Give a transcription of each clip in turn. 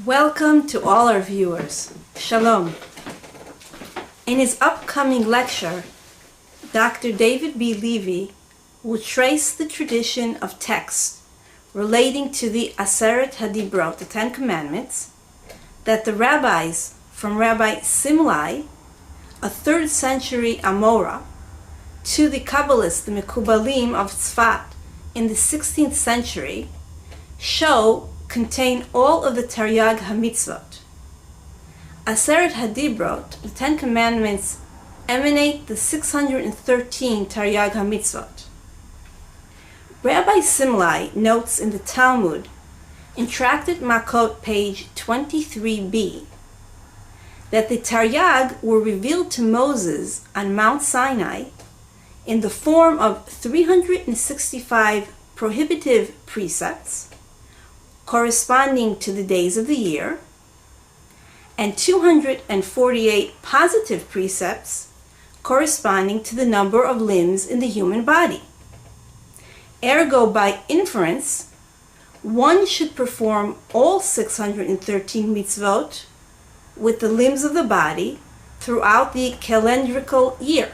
Welcome to all our viewers. Shalom. In his upcoming lecture, Dr. David B. Levy will trace the tradition of texts relating to the Aseret Hadibrot, the Ten Commandments, that the rabbis from Rabbi Simlai, a 3rd century Amora, to the Kabbalists, the Mekubalim of Tzfat in the 16th century, show contain all of the Taryag HaMitzvot. Aseret Hadibrot, the Ten Commandments, emanate the 613 Taryag HaMitzvot. Rabbi Simlai notes in the Talmud, in Tractate Makot, page 23b, that the Taryag were revealed to Moses on Mount Sinai in the form of 365 prohibitive precepts corresponding to the days of the year, and 248 positive precepts corresponding to the number of limbs in the human body. Ergo, by inference, one should perform all 613 mitzvot with the limbs of the body throughout the calendrical year.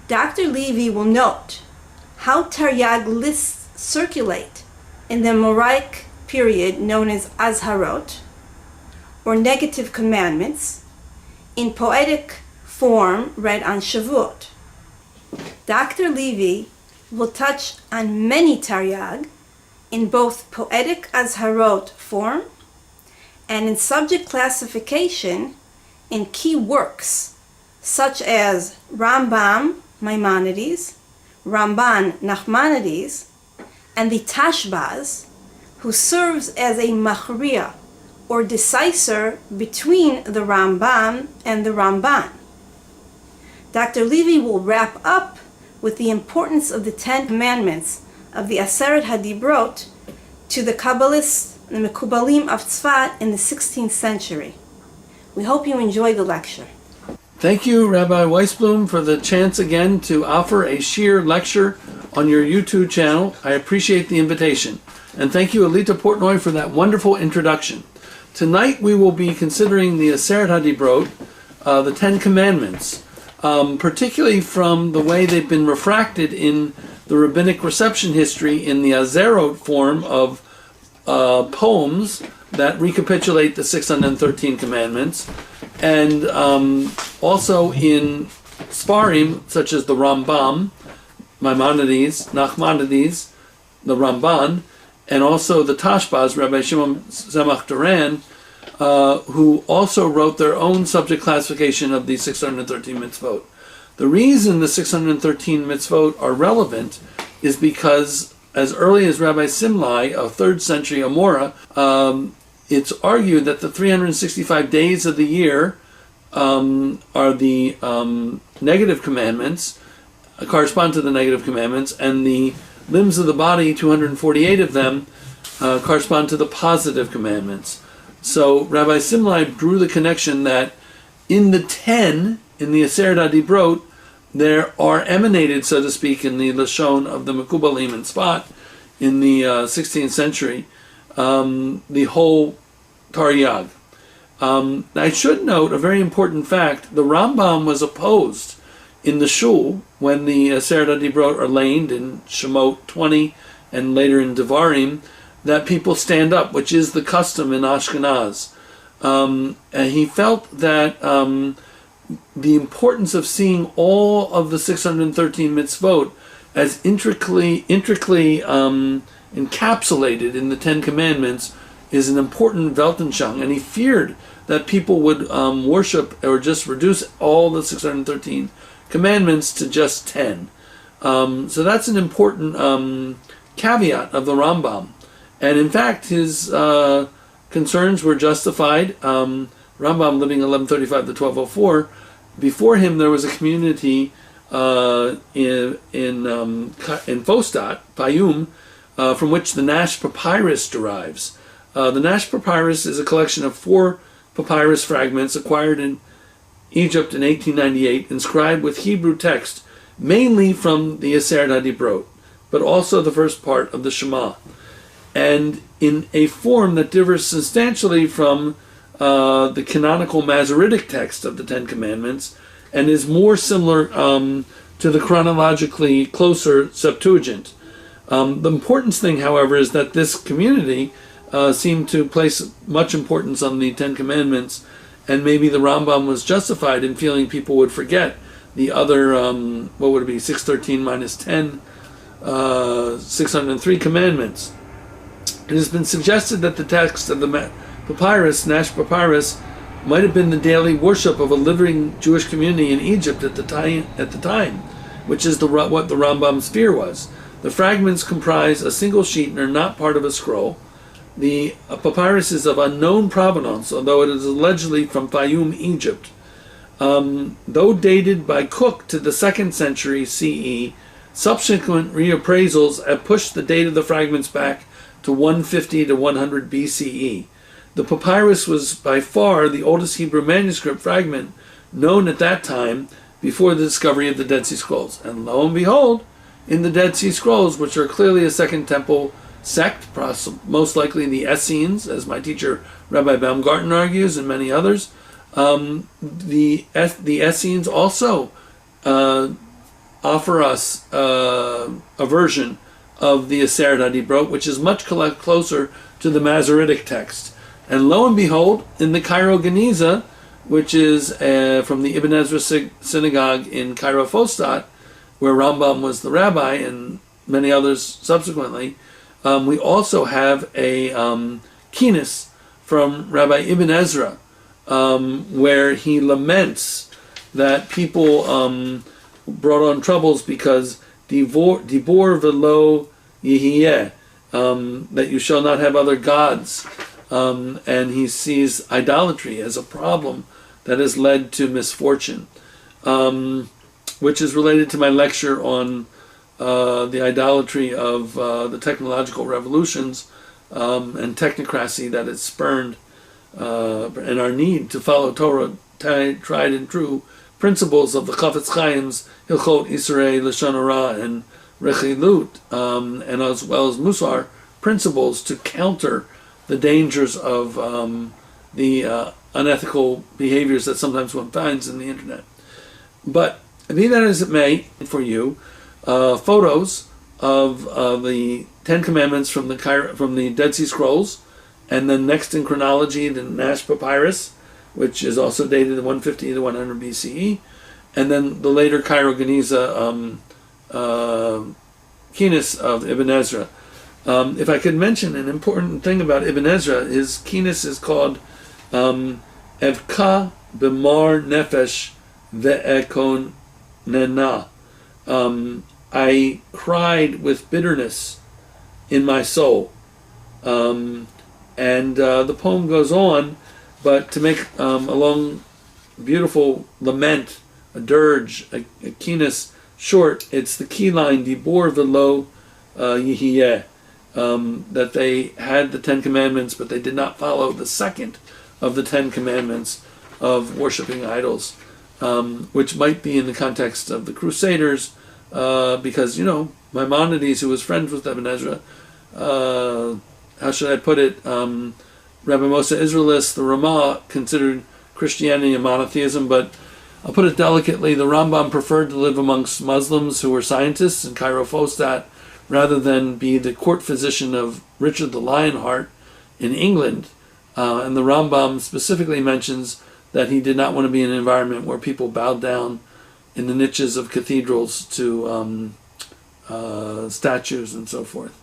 Dr. Levy will note how Taryag lists circulate in the Masoretic period known as Azharot, or negative commandments, in poetic form read on Shavuot. Dr. Levy will touch on many Taryag in both poetic Azharot form and in subject classification in key works such as Rambam Maimonides, Ramban Nachmanides, and the Tashbaz, who serves as a machriya, or decisor between the Rambam and the Ramban. Dr. Levy will wrap up with the importance of the 10 Commandments of the Aseret Hadibrot to the Kabbalists, the Mekubalim of Tzfat in the 16th century. We hope you enjoy the lecture. Thank you, Rabbi Weisblum, for the chance again to offer a sheer lecture on your YouTube channel. I appreciate the invitation. And thank you, Alita Portnoy, for that wonderful introduction. Tonight we will be considering the Aseret Hadibrot, the 10 Commandments, particularly from the way they've been refracted in the rabbinic reception history in the Azerot form of poems that recapitulate the 613 Commandments, and also in sefarim such as the Rambam, Maimonides, Nachmanides, the Ramban, and also the Tashbaz, Rabbi Shimon Tzemach Duran, who also wrote their own subject classification of the 613 mitzvot. The reason the 613 mitzvot are relevant is because as early as Rabbi Simlai, a 3rd century Amora, it's argued that the 365 days of the year are the negative commandments, correspond to the negative commandments, and the limbs of the body, 248 of them, correspond to the positive commandments. So Rabbi Simlai drew the connection that in the 10, in the Aseret Hadibrot, there are emanated, so to speak, in the Lashon of the Mekubalim and Tzfat in the 16th century, the whole Taryag. I should note a very important fact. The Rambam was opposed in the Shul when the Aseret Hadibrot are laid in Shemot 20 and later in Devarim, that people stand up, which is the custom in Ashkenaz. And he felt that the importance of seeing all of the 613 mitzvot as intricately encapsulated in the 10 Commandments is an important Weltanschauung, and he feared that people would worship or just reduce all the 613 commandments to just 10. So that's an important caveat of the Rambam. And in fact, his concerns were justified. Rambam living 1135 to 1204. Before him, there was a community in Fostat, Payum, from which the Nash Papyrus derives. The Nash Papyrus is a collection of 4 papyrus fragments acquired in Egypt in 1898, inscribed with Hebrew text, mainly from the Aseret Hadibrot, but also the first part of the Shema. and in a form that differs substantially from the canonical Masoretic text of the Ten Commandments, and is more similar to the chronologically closer Septuagint. The important thing, however, is that this community seemed to place much importance on the Ten Commandments, and maybe the Rambam was justified in feeling people would forget the other, what would it be, 613 minus 10, 603 commandments. It has been suggested that the text of the Papyrus, Nash Papyrus, might have been the daily worship of a living Jewish community in Egypt at the time, which is what the Rambam's fear was. The fragments comprise a single sheet and are not part of a scroll. The papyrus is of unknown provenance, although it is allegedly from Fayum, Egypt. Though dated by Cook to the 2nd century CE, subsequent reappraisals have pushed the date of the fragments back to 150 to 100 BCE. The papyrus was by far the oldest Hebrew manuscript fragment known at that time, before the discovery of the Dead Sea Scrolls. And lo and behold, in the Dead Sea Scrolls, which are clearly a Second Temple sect, most likely the Essenes, as my teacher Rabbi Baumgarten argues, and many others, the Essenes also offer us a version of the Aseret Hadibrot, which is much closer to the Masoretic text. And lo and behold, in the Cairo Geniza, which is from the Ibn Ezra synagogue in Cairo Fostat, where Rambam was the rabbi and many others subsequently, we also have a Kines from Rabbi Ibn Ezra, where he laments that people brought on troubles because Dibor velo yihiyeh, that you shall not have other gods, and he sees idolatry as a problem that has led to misfortune, which is related to my lecture on the idolatry of the technological revolutions and technocracy that it spurned, and our need to follow Torah tried and true principles of the Chafetz Chaim's Hilchot Isurei Lashon Hara and Rechilut, and as well as Musar principles to counter the dangers of the unethical behaviors that sometimes one finds in the internet. But be that as it may, for you, photos of the Ten Commandments from the Dead Sea Scrolls, and then next in chronology the Nash Papyrus, which is also dated 150 to 100 BCE, and then the later Cairo Geniza Kines of Ibn Ezra. If I could mention an important thing about Ibn Ezra, his Kines is called Evka B'mar Nefesh Ve'ekon Nena. I cried with bitterness in my soul. And the poem goes on, but to make a long, beautiful lament, a dirge, a Kines short, it's the key line, Dibor velo yihiyeh, that they had the Ten Commandments, but they did not follow the second of the Ten Commandments of worshiping idols, which might be in the context of the Crusaders, because, Maimonides, who was friends with Ibn Ezra, how should I put it, Rabbi Moshe Israelis, the Ramah, considered Christianity a monotheism, but I'll put it delicately, the Rambam preferred to live amongst Muslims who were scientists in Cairo Fostat, rather than be the court physician of Richard the Lionheart in England. And the Rambam specifically mentions that he did not want to be in an environment where people bowed down in the niches of cathedrals to statues and so forth.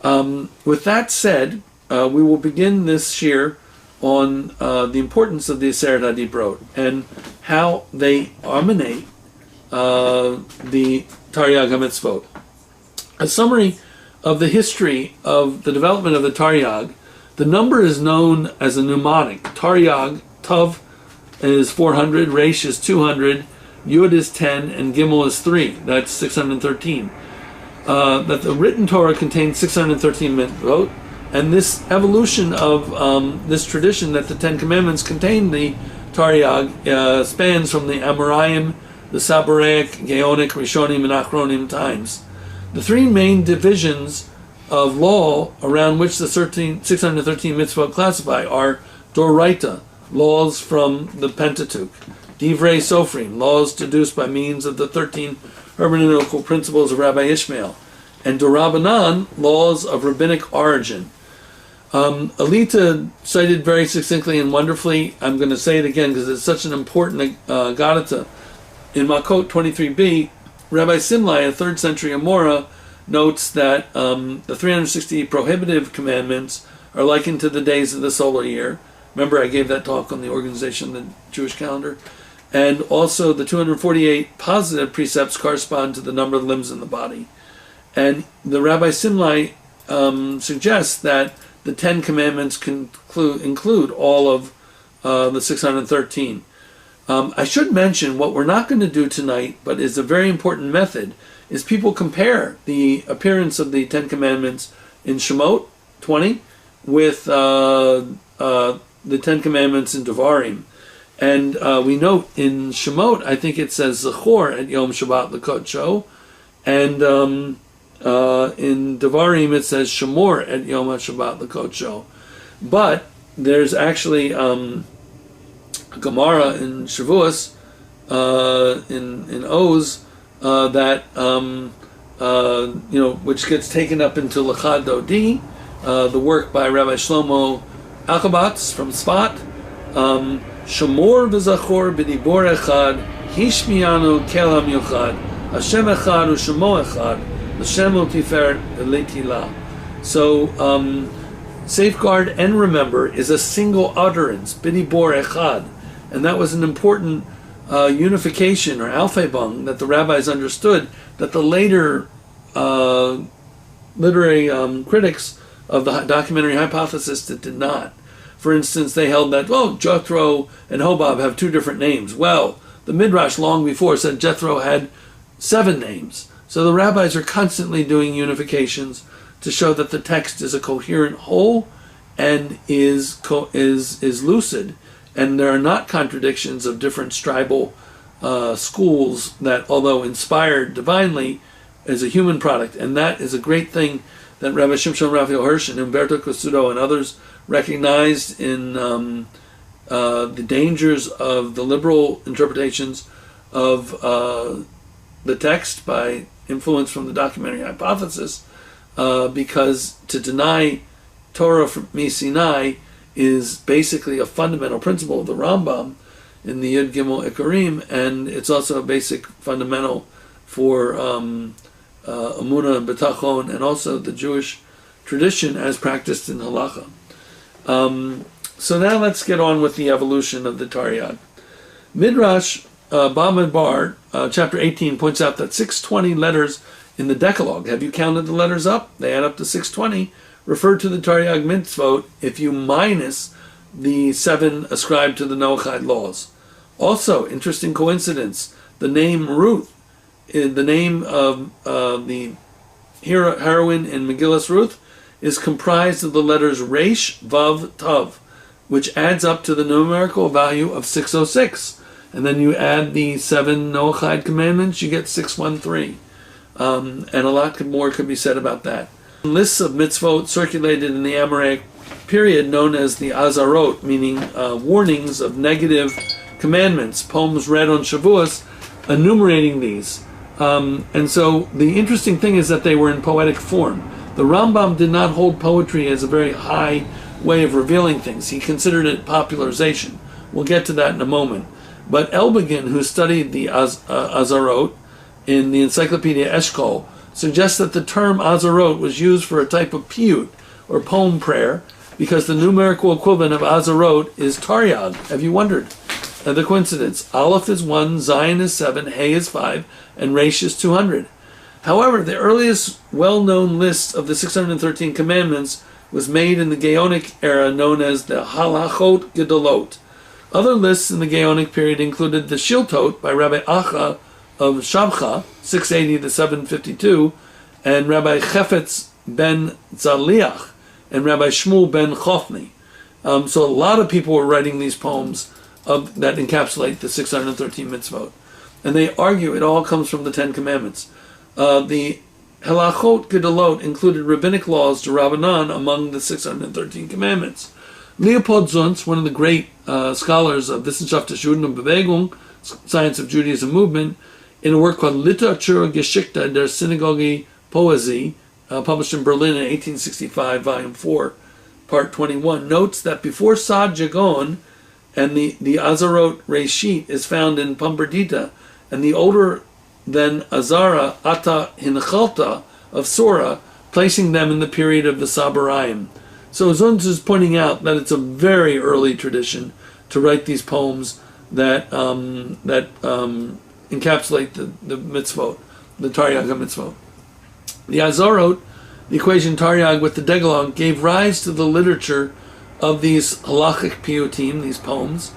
With that said, we will begin this year on the importance of the Aseret Hadibrot and how they emanate the Taryag HaMitzvot. A summary of the history of the development of the Taryag. The number is known as a mnemonic. Taryag, Tav is 400, Resh is 200, Yud is 10, and Gimel is 3. That's 613. That the written Torah contains 613 mitzvot, and this evolution of this tradition that the Ten Commandments contain the Taryag spans from the Amoraim, the Saboraic, Gaonic, Rishonim, and Achronim times. The three main divisions of law around which the 613 mitzvot classify are Doraita, laws from the Pentateuch, Divrei Sofrim, laws deduced by means of the 13 hermeneutical principles of Rabbi Ishmael, and Dorabanan, laws of rabbinic origin. Alita cited very succinctly and wonderfully, I'm going to say it again because it's such an important Gadata. In Makot 23b, Rabbi Simlai, a 3rd century Amora, notes that the 360 prohibitive commandments are likened to the days of the solar year. Remember, I gave that talk on the organization of the Jewish calendar. And also the 248 positive precepts correspond to the number of limbs in the body. And the Rabbi Simlai suggests that the 10 commandments include all of the 613. I should mention what we're not going to do tonight, but is a very important method, is people compare the appearance of the 10 commandments in Shemot 20 with the 10 commandments in Devarim. And we note in Shemot, I think it says Zachor at Yom Shabbat L'Kodsho, and in Devarim it says Shemor at Yom HaShabbat L'Kodsho. But there's actually a Gemara in Shavuos, in Oz, that which gets taken up into L'Chad Dodi, the work by Rabbi Shlomo Alkabatz from Sfat. Shemor v'zachor b'dibor echad, hishmiyanu kel ha'miuchad, Hashem echad u'shemo echad, Hashem u'tifer v'letila. So, safeguard and remember is a single utterance, b'dibor echad, and that was an important unification or alphabung that the rabbis understood that the later literary critics of the documentary hypothesis did not. For instance, they held that, Jethro and Hobab have 2 different names. Well, the Midrash long before said Jethro had 7 names. So the rabbis are constantly doing unifications to show that the text is a coherent whole and is lucid, and there are not contradictions of different tribal schools that, although inspired divinely, is a human product. And that is a great thing that Rabbi Shimshon Raphael Hirsch and Umberto Costudo and others recognized in the dangers of the liberal interpretations of the text by influence from the documentary hypothesis, because to deny Torah from Sinai is basically a fundamental principle of the Rambam in the Yud Gimel Ikarim, and it's also a basic fundamental for Emunah and B'tachon, and also the Jewish tradition as practiced in Halacha. So now let's get on with the evolution of the Taryag. Midrash Bamidbar, chapter 18, points out that 620 letters in the Decalogue, have you counted the letters up? They add up to 620, refer to the Taryag mitzvot if you minus the 7 ascribed to the Noachide laws. Also, interesting coincidence, the name Ruth, the name of the heroine in Megillas Ruth, is comprised of the letters Resh, Vav, Tav, which adds up to the numerical value of 606. And then you add the 7 Noachide commandments, you get 613. And a lot more could be said about that. Lists of mitzvot circulated in the Amoraic period known as the Azarot, meaning warnings of negative commandments, poems read on Shavuos, enumerating these. And so the interesting thing is that they were in poetic form. The Rambam did not hold poetry as a very high way of revealing things. He considered it popularization. We'll get to that in a moment. But Elbegin, who studied the Azarot in the Encyclopedia Eshkol, suggests that the term Azarot was used for a type of piyut, or poem prayer, because the numerical equivalent of Azarot is Taryag. Have you wondered? The coincidence. Aleph is 1, Zayin is 7, Hey is 5, and Resh is 200. However, the earliest well-known list of the 613 commandments was made in the Gaonic era, known as the Halachot Gedolot. Other lists in the Gaonic period included the Shiltot by Rabbi Acha of Shabcha, 680 to 752, and Rabbi Chefetz ben Zaliach, and Rabbi Shmuel ben Chofni. So a lot of people were writing these poems that encapsulate the 613 mitzvot. And they argue it all comes from the 10 commandments. The Halachot Gedolot included rabbinic laws to Rabbanan among the 613 commandments. Leopold Zunz, one of the great scholars of Wissenschaft des Judentum Bewegung, Science of Judaism movement, in a work called Literatur Geschichte der Synagoge Poesie, published in Berlin in 1865, volume 4, part 21, notes that before Sad Jagon and the Azarot Reshit is found in Pumberdita, and the older than Azara Ata Hinchalta of Sora, placing them in the period of the Sabarayim. So Zunz is pointing out that it's a very early tradition to write these poems that encapsulate the mitzvot, the Taryag mitzvot. The Azarot, the equation Taryag with the Decalogue, gave rise to the literature of these halachic piyutim, these poems,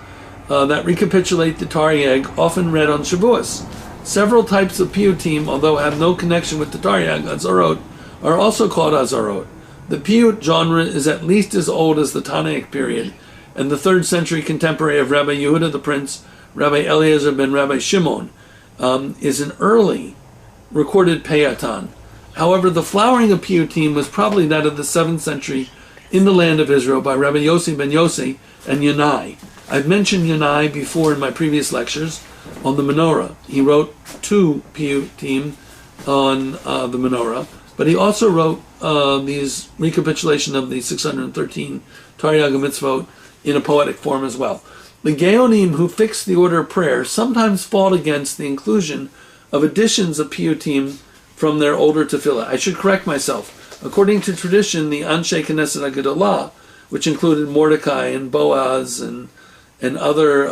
that recapitulate the Taryag, often read on Shavuos. Several types of piyutim, although have no connection with the Taryag, Azarot, are also called Azarot. The piyut genre is at least as old as the Tanaic period, and the 3rd century contemporary of Rabbi Yehudah the Prince, Rabbi Eliezer ben Rabbi Shimon, is an early recorded peyatan. However, the flowering of piyutim was probably that of the 7th century in the land of Israel by Rabbi Yossi ben Yossi and Yanai. I've mentioned Yanai before in my previous lectures on the menorah. He wrote 2 piyutim on the menorah, but he also wrote these recapitulation of the 613 Taryag mitzvot in a poetic form as well. The Geonim who fixed the order of prayer sometimes fought against the inclusion of additions of piyutim from their older tefillah. I should correct myself. According to tradition, the Anshe Knesset HaGedolah, which included Mordecai and Boaz and other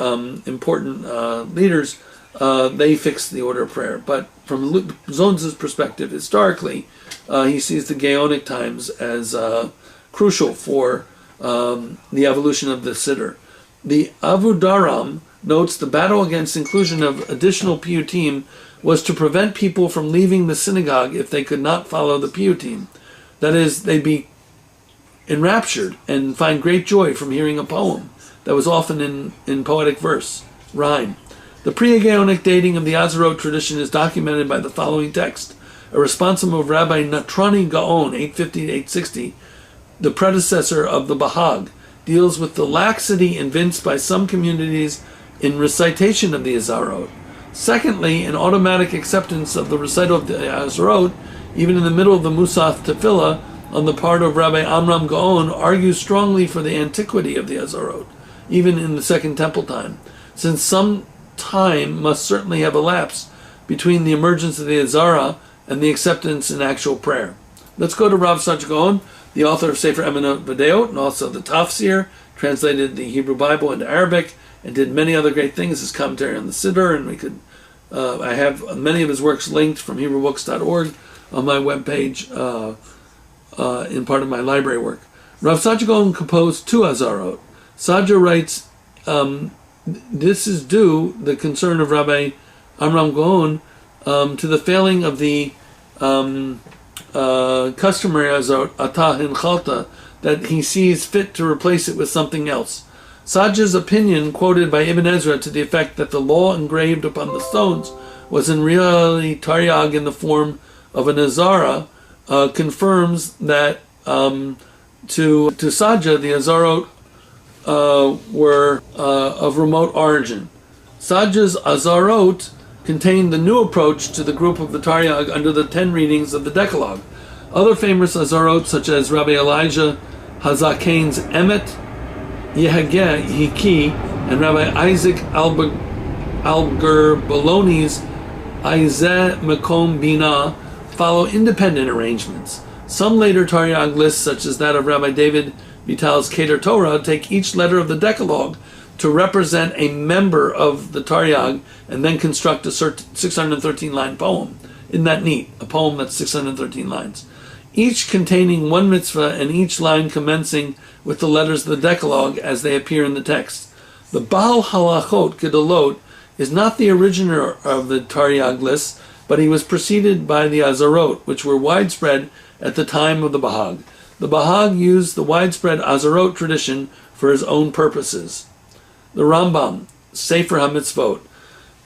important leaders, they fixed the order of prayer. But from Zunz's perspective, historically, he sees the Gaonic times as crucial for the evolution of the Siddur. The Avudaram notes the battle against inclusion of additional piyutim was to prevent people from leaving the synagogue if they could not follow the piyutim. That is, they'd be enraptured and find great joy from hearing a poem that was often in poetic verse, rhyme. The pre-Gaonic dating of the Azarot tradition is documented by the following text. A responsible of Rabbi Natrani Gaon, 850-860, the predecessor of the Bahag, deals with the laxity evinced by some communities in recitation of the Azarot. Secondly, an automatic acceptance of the recital of the Azarot, even in the middle of the Musaf Tefillah, on the part of Rabbi Amram Gaon, argues strongly for the antiquity of the Azarot, even in the Second Temple time, since some time must certainly have elapsed between the emergence of the Azara and the acceptance in actual prayer. Let's go to Rav Sach Gaon, the author of Sefer Emunah V'Deot, and also the Tafsir, translated the Hebrew Bible into Arabic, and did many other great things, his commentary on the Siddur, and we could, I have many of his works linked from HebrewBooks.org on my webpage in part of my library work. Rav Sach Gaon composed 2 Azarot. Saja writes, this is due, the concern of Rabbi Amram Gaon, to the failing of the customary Azarot, Atah Hinchalta, that he sees fit to replace it with something else. Saja's opinion, quoted by Ibn Ezra to the effect that the law engraved upon the stones was in reality Taryag in the form of an Azara, confirms that to Saja the Azarot were of remote origin. Saja's Azarot contained the new approach to the group of the Taryag under the 10 readings of the Decalogue. Other famous Azarot, such as Rabbi Elijah Hazaken's Emet, Yehageh Hiki, and Rabbi Isaac Alger-Bologna's Izeh Mekom Bina, follow independent arrangements. Some later Taryag lists, such as that of Rabbi David Vital's Keter Torah, take each letter of the Decalogue to represent a member of the Taryag and then construct a 613-line poem. Isn't that neat? A poem that's 613 lines. Each containing one mitzvah and each line commencing with the letters of the Decalogue as they appear in the text. The Baal Halachot Gedolot is not the originator of the Taryag lists, but he was preceded by the Azarot, which were widespread at the time of the Bahag. The Bahag used the widespread Azarot tradition for his own purposes. The Rambam, Sefer HaMitzvot.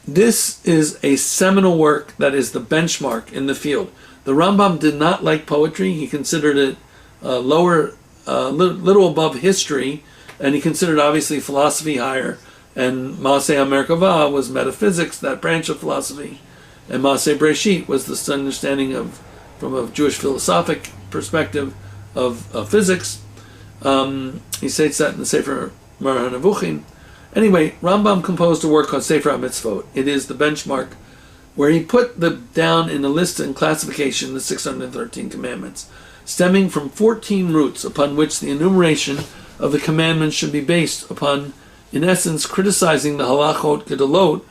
This is a seminal work that is the benchmark in the field. The Rambam did not like poetry. He considered it lower, little above history, and he considered obviously philosophy higher. And Maaseh HaMerkavah was metaphysics, that branch of philosophy, and Maaseh Breshit was the understanding of, from a Jewish philosophic perspective, of physics. He states that in the Sefer Moreh HaNevuchim. Anyway, Rambam composed a work called Sefer HaMitzvot. It is the benchmark where he put down in a list and classification the 613 commandments, stemming from 14 roots upon which the enumeration of the commandments should be based upon, in essence, criticizing the halachot gedolot,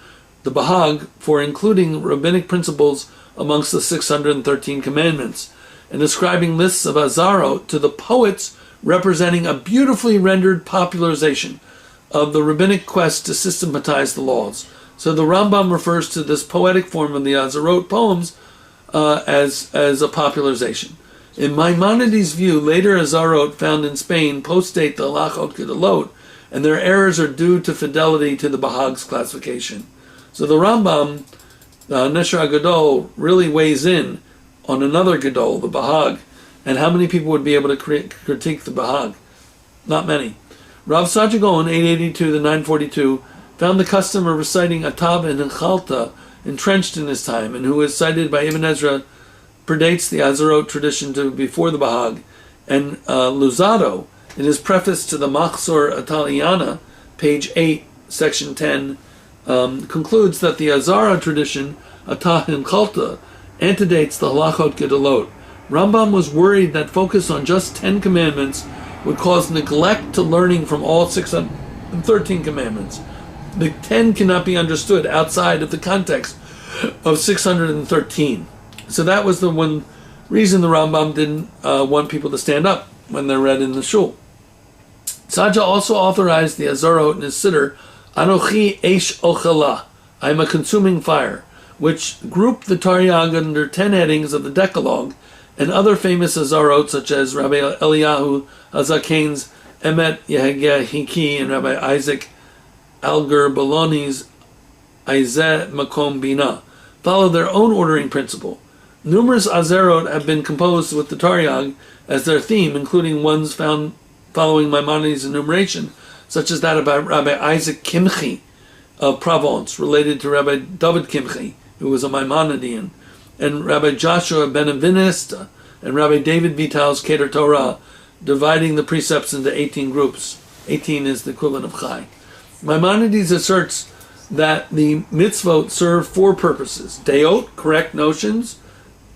the Bahag, for including rabbinic principles amongst the 613 commandments, and ascribing lists of azarot to the poets representing a beautifully rendered popularization of the rabbinic quest to systematize the laws. So the Rambam refers to this poetic form of the azarot poems as a popularization. In Maimonides' view, later azarot found in Spain postdate the halachot gedolot, and their errors are due to fidelity to the Bahag's classification. So the Rambam, Nesher HaGadol, really weighs in on another Gadol, the Bahag, and how many people would be able to critique the Bahag? Not many. Rav Saadia Gaon, 882 to 942, found the custom of reciting Atav and Enchalta entrenched in his time, and who is cited by Ibn Ezra, predates the Azarot tradition to before the Bahag. And Luzzatto, in his preface to the Machzor Italiana, page 8, section 10, concludes that the Azara tradition, Atah and Chalta, antedates the Halachot Gedolot. Rambam was worried that focus on just 10 commandments would cause neglect to learning from all 613 commandments. The 10 cannot be understood outside of the context of 613. So that was the one reason the Rambam didn't want people to stand up when they're read in the shul. Saadia also authorized the Azarot in his siddur, Anochi Eish Ochala, I am a consuming fire, which grouped the Taryag under 10 headings of the Decalogue, and other famous Azarot such as Rabbi Eliyahu HaZaken's Emet Yehegehiki and Rabbi Isaac Alger Bologni's Izeh Makom Bina follow their own ordering principle. Numerous Azarot have been composed with the Taryag as their theme, including ones found following Maimonides' enumeration, such as that of Rabbi Isaac Kimchi of Provence, related to Rabbi David Kimchi, who was a Maimonidean, and Rabbi Joshua ben Evanista and Rabbi David Vital's Keter Torah, dividing the precepts into 18 groups. 18 is the equivalent of Chai. Maimonides asserts that the mitzvot serve 4 purposes: deot, correct notions;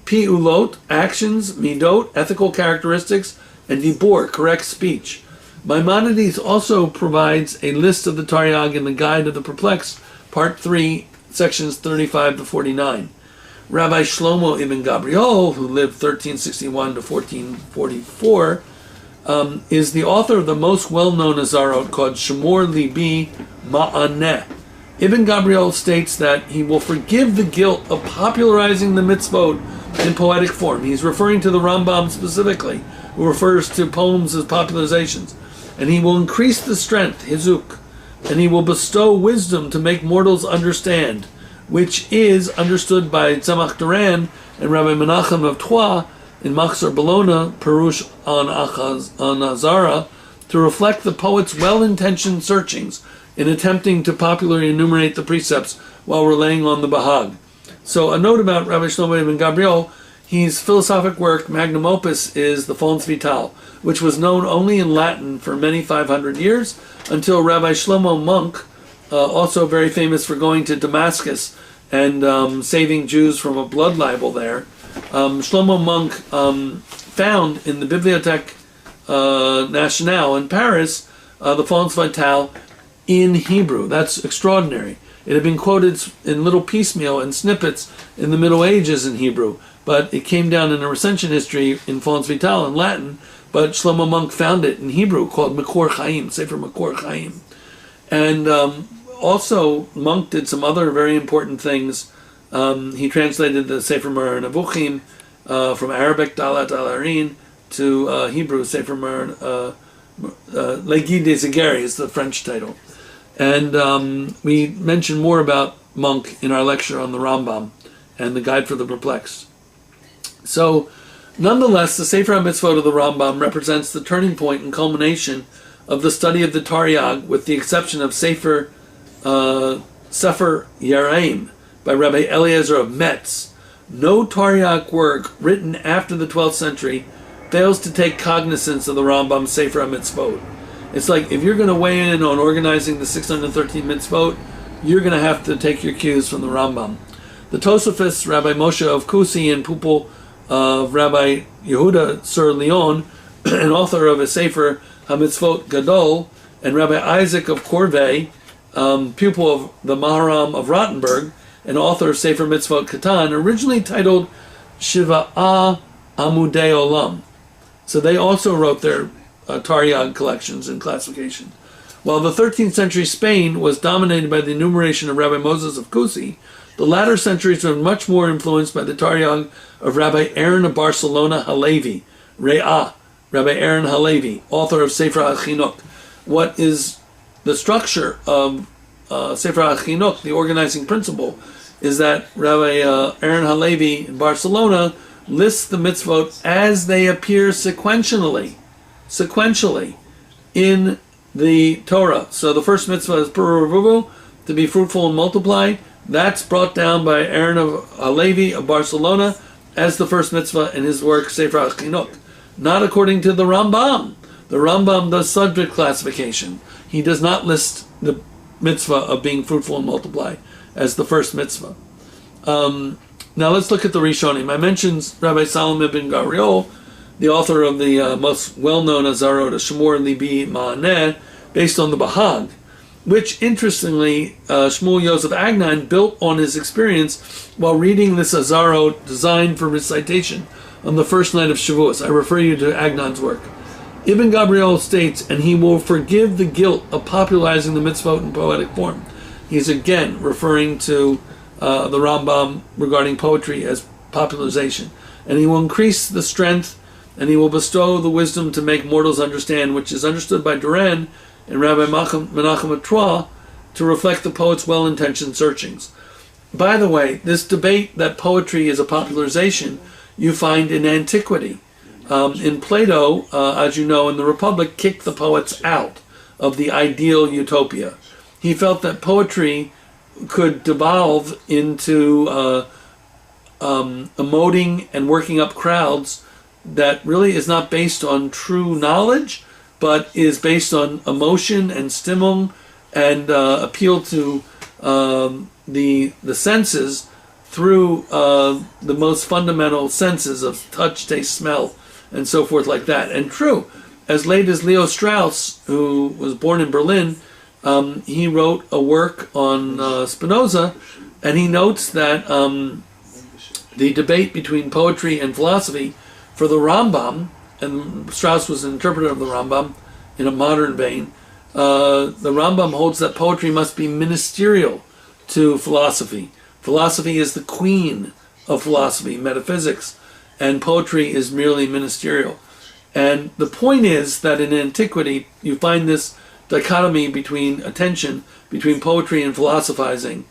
pi'ulot, actions; midot, ethical characteristics; and dibor, correct speech. Maimonides also provides a list of the Taryag in the Guide of the Perplexed, Part 3, sections 35 to 49. Rabbi Shlomo ibn Gabriel, who lived 1361 to 1444, is the author of the most well-known Azarot called Shemor Libi Ma'aneh. Ibn Gabriel states that he will forgive the guilt of popularizing the mitzvot in poetic form. He's referring to the Rambam specifically, who refers to poems as popularizations. And he will increase the strength, hizuk, and he will bestow wisdom to make mortals understand, which is understood by Tzemach Duran and Rabbi Menachem of Troyes in Machzor Bologna, Perush on Azara, to reflect the poet's well-intentioned searchings in attempting to popularly enumerate the precepts while relying on the Bahag. So a note about Rabbi Shlomo ibn Gabriel: his philosophic work, magnum opus, is the Fons Vital, which was known only in Latin for many 500 years, until Rabbi Shlomo Munk, also very famous for going to Damascus and saving Jews from a blood libel there, Shlomo Munk found in the Bibliothèque Nationale in Paris the Fons Vital in Hebrew. That's extraordinary. It had been quoted in little piecemeal and snippets in the Middle Ages in Hebrew, but it came down in a recension history in Fons Vital in Latin, but Shlomo Munk found it in Hebrew, called Mikor Chaim, Sefer Mikor Chaim. And also, Munk did some other very important things. He translated the Sefer Moreh HaNevuchim from Arabic, Dalat al-Arin, to Hebrew, Sefer Moreh Legui des Aguerris is the French title. And we mention more about Munk in our lecture on the Rambam and the Guide for the Perplexed. So, nonetheless, the Sefer HaMitzvot of the Rambam represents the turning point and culmination of the study of the Taryag, with the exception of Sefer Yeraim by Rabbi Eliezer of Metz. No Taryag work written after the 12th century fails to take cognizance of the Rambam's Sefer HaMitzvot. It's like, if you're going to weigh in on organizing the 613 mitzvot, you're going to have to take your cues from the Rambam. The Tosafist, Rabbi Moshe of Kusi, and pupil of Rabbi Yehudah Sur Leon, and author of a Sefer HaMitzvot Gadol, and Rabbi Isaac of Corvey, pupil of the Maharam of Rottenburg, and author of Sefer Mitzvot Katan, originally titled Shiva'ah Amudei Olam. So they also wrote their Taryag collections and classification. While the 13th century Spain was dominated by the enumeration of Rabbi Moses of Kusi, the latter centuries were much more influenced by the Taryag of Rabbi Aaron of Barcelona HaLevy, Rabbi Aaron HaLevy, author of Sefer HaChinuk. What is the structure of Sefer HaChinuk, the organizing principle, is that Rabbi Aaron HaLevy in Barcelona lists the mitzvot as they appear sequentially in the Torah. So the first mitzvah is to be fruitful and multiply. That's brought down by Aaron of HaLevy of Barcelona as the first mitzvah in his work Sefer HaChinuk. Not according to the Rambam. The Rambam does subject classification. He does not list the mitzvah of being fruitful and multiply as the first mitzvah. Now let's look at the Rishonim. I mentioned Rabbi Salom ibn Gariol, the author of the most well-known Azarot, Shmur Libi Ma'aneh, based on the Bahag, which, interestingly, Shmuel Yosef Agnon built on his experience while reading this Azarot designed for recitation on the first night of Shavuos. I refer you to Agnon's work. Ibn Gabriel states, and he will forgive the guilt of popularizing the mitzvot in poetic form. He's again referring to the Rambam regarding poetry as popularization. And he will increase the strength, and he will bestow the wisdom to make mortals understand, which is understood by Duran and Rabbi Menachem Atroah to reflect the poet's well-intentioned searchings. By the way, this debate that poetry is a popularization you find in antiquity. In Plato, as you know, in the Republic, kicked the poets out of the ideal utopia. He felt that poetry could devolve into emoting and working up crowds that really is not based on true knowledge, but is based on emotion and stimulum and appeal to the senses through the most fundamental senses of touch, taste, smell, and so forth like that. And true, as late as Leo Strauss, who was born in Berlin, he wrote a work on Spinoza, and he notes that the debate between poetry and philosophy for the Rambam, and Strauss was an interpreter of the Rambam in a modern vein, the Rambam holds that poetry must be ministerial to philosophy. Philosophy is the queen of philosophy, metaphysics, and poetry is merely ministerial. And the point is that in antiquity, you find this dichotomy between attention, between poetry and philosophizing,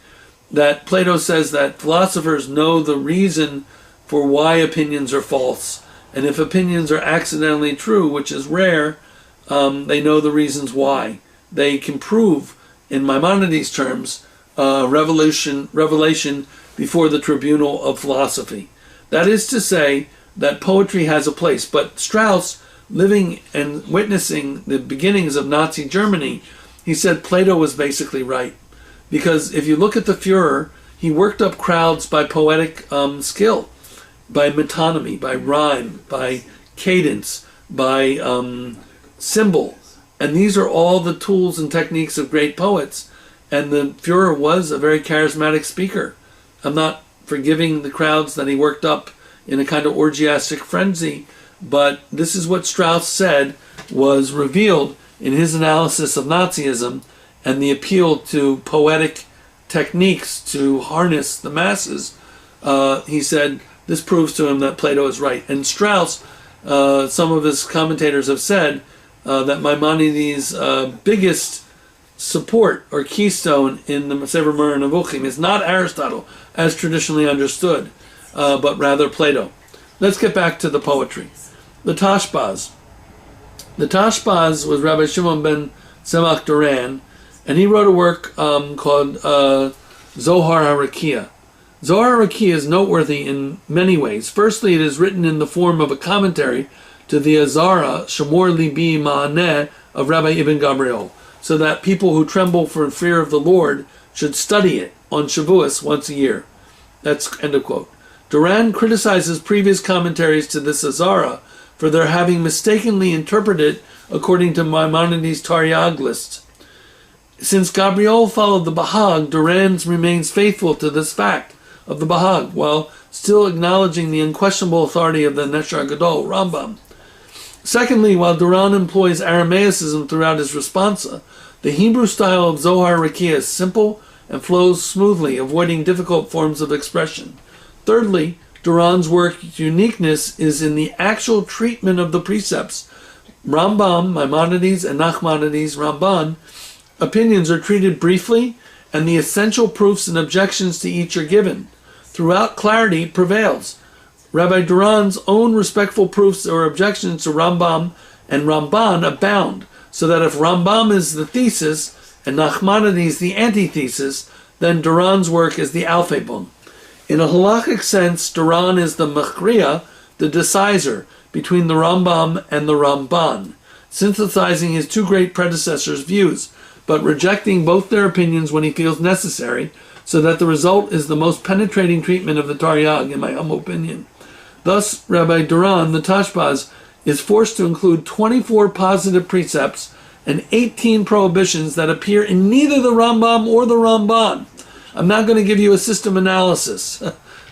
that Plato says that philosophers know the reason for why opinions are false. And if opinions are accidentally true, which is rare, they know the reasons why. They can prove, in Maimonides' terms, revelation before the tribunal of philosophy. That is to say that poetry has a place. But Strauss, living and witnessing the beginnings of Nazi Germany, he said Plato was basically right. Because if you look at the Führer, he worked up crowds by poetic skill, by metonymy, by rhyme, by cadence, by symbol. And these are all the tools and techniques of great poets. And the Führer was a very charismatic speaker. I'm not forgiving the crowds that he worked up in a kind of orgiastic frenzy, but this is what Strauss said was revealed in his analysis of Nazism and the appeal to poetic techniques to harness the masses. He said this proves to him that Plato is right. And Strauss, some of his commentators have said that Maimonides' biggest support or keystone in the Sefer Moreh Nevuchim is not Aristotle as traditionally understood, but rather Plato. let's get back to the poetry. The Tashbaz. The Tashbaz was Rabbi Shimon ben Tzemach Duran, and he wrote a work called Zohar HaRakia. Zohar HaRakia is noteworthy in many ways. Firstly, it is written in the form of a commentary to the Azara, Shemor Libi Ma'aneh, of Rabbi Ibn Gabriel, so that people who tremble for fear of the Lord should study it on Shavuos once a year. That's end of quote. Duran criticizes previous commentaries to this Azara for their having mistakenly interpreted it according to Maimonides' Taryag list. Since Gabriel followed the Bahag, Duran remains faithful to this fact of the Bahag, while still acknowledging the unquestionable authority of the Neshar Gadol, Rambam. Secondly, while Duran employs Aramaicism throughout his responsa, the Hebrew style of Zohar Rakia is simple and flows smoothly, avoiding difficult forms of expression. Thirdly, Duran's work's uniqueness is in the actual treatment of the precepts. Rambam, Maimonides, and Nachmanides, Ramban, opinions are treated briefly, and the essential proofs and objections to each are given. Throughout, clarity prevails. Rabbi Duran's own respectful proofs or objections to Rambam and Ramban abound, so that if Rambam is the thesis and Nachmanides the antithesis, then Duran's work is the alphabon. In a halakhic sense, Duran is the mechriya, the decisor, between the Rambam and the Ramban, synthesizing his two great predecessors' views, but rejecting both their opinions when he feels necessary, so that the result is the most penetrating treatment of the Taryag, in my humble opinion. Thus, Rabbi Duran, the Tashbaz, is forced to include 24 positive precepts and 18 prohibitions that appear in neither the Rambam or the Ramban. I'm not going to give you a system analysis.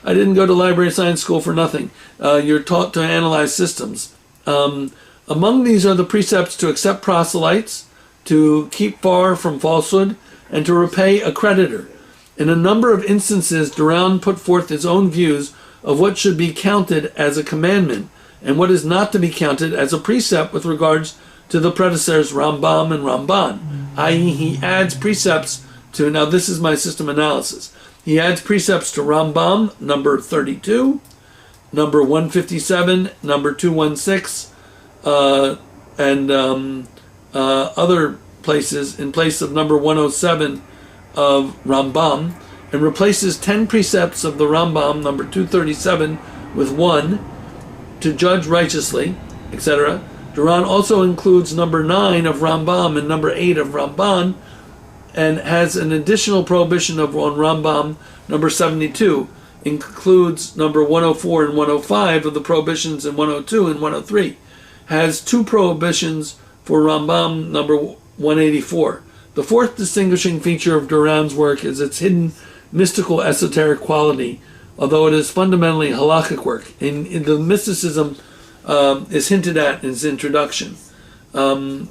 I didn't go to library science school for nothing. You're taught to analyze systems. Among these are the precepts to accept proselytes, to keep far from falsehood, and to repay a creditor. In a number of instances, Duran put forth his own views of what should be counted as a commandment and what is not to be counted as a precept with regards to the predecessors Rambam and Ramban, i.e. he adds precepts to, now this is my system analysis, he adds precepts to Rambam, number 32, number 157, number 216, and other places in place of number 107 of Rambam, and replaces 10 precepts of the Rambam, number 237, with 1, to judge righteously, etc. Duran also includes number 9 of Rambam and number 8 of Ramban, and has an additional prohibition on Rambam, number 72, includes number 104 and 105 of the prohibitions in 102 and 103, has 2 prohibitions for Rambam, number 184. The fourth distinguishing feature of Duran's work is its hidden mystical esoteric quality, although it is fundamentally halakhic work. In the mysticism is hinted at in his introduction,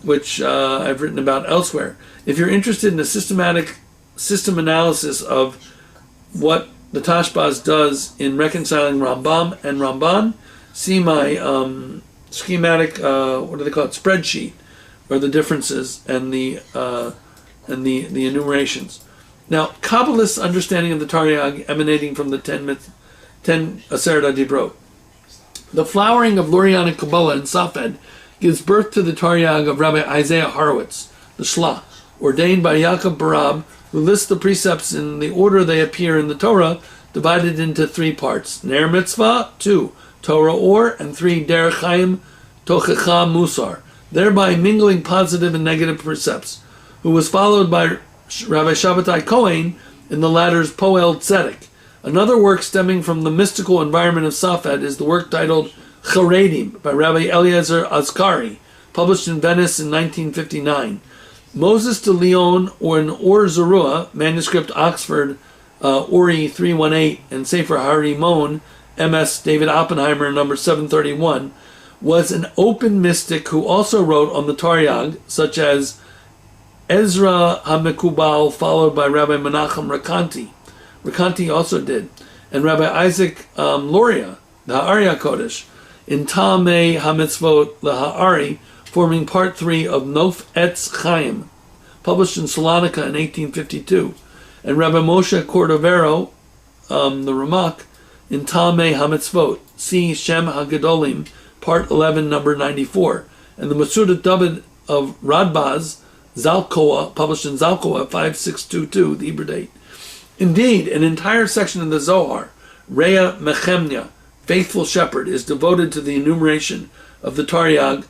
which I've written about elsewhere. If you're interested in a system analysis of what the Tashbaz does in reconciling Rambam and Ramban, see my schematic, spreadsheet, or the differences and the enumerations. Now, Kabbalist's understanding of the Taryag emanating from the 10 Aseret Hadibrot. The flowering of Lurianic Kabbalah in Safed gives birth to the Taryag of Rabbi Isaiah Horowitz, the Shlah, ordained by Yaakov Barab, who lists the precepts in the order they appear in the Torah, divided into 3 parts: Ner Mitzvah, 2, Torah Or, and 3, Der Chaim Tochecha Musar, thereby mingling positive and negative precepts, who was followed by Rabbi Shabbatai Cohen in the latter's Poel Tzedek. Another work stemming from the mystical environment of Safed is the work titled Charedim by Rabbi Eliezer Azkari, published in Venice in 1959. Moses de Leon, or an Or Zarua, manuscript Oxford, Ori 318, and Sefer Harimon, MS David Oppenheimer, number 731, was an open mystic who also wrote on the Taryag, such as Ezra HaMekubal, followed by Rabbi Menachem Rekanti. Rekanti also did. And Rabbi Isaac Luria, the Ha'ari HaKodesh, in Ta'amei HaMitzvot, the Ha'ari, forming part 3 of Nof Etz Chaim, published in Salonika in 1852. And Rabbi Moshe Cordovero, the Ramak, in Ta'amei HaMitzvot, see Shem HaGedolim, Part 11, number 94, and the Masudat David of Radbaz, Zalkoa, published in Zalkoa 5622, the Hebrew date. Indeed, an entire section of the Zohar, Rea Mechemnia, Faithful Shepherd, is devoted to the enumeration of the Taryag,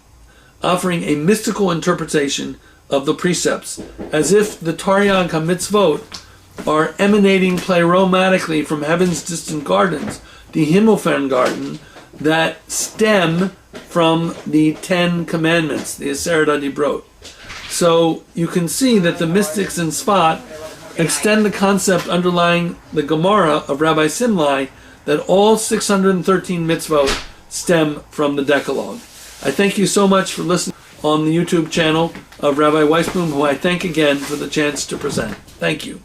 offering a mystical interpretation of the precepts, as if the Taryag HaMitzvot are emanating pleromatically from heaven's distant gardens, the himmel garden, that stem from the 10 Commandments, the Aseret Hadibrot. So you can see that the mystics in Sfat extend the concept underlying the Gemara of Rabbi Simlai that all 613 mitzvot stem from the Decalogue. I thank you so much for listening on the YouTube channel of Rabbi Weisblum, who I thank again for the chance to present. Thank you.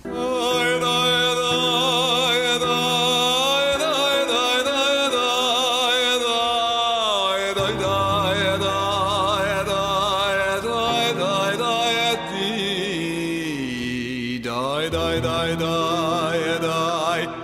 Die, die, die, die, die.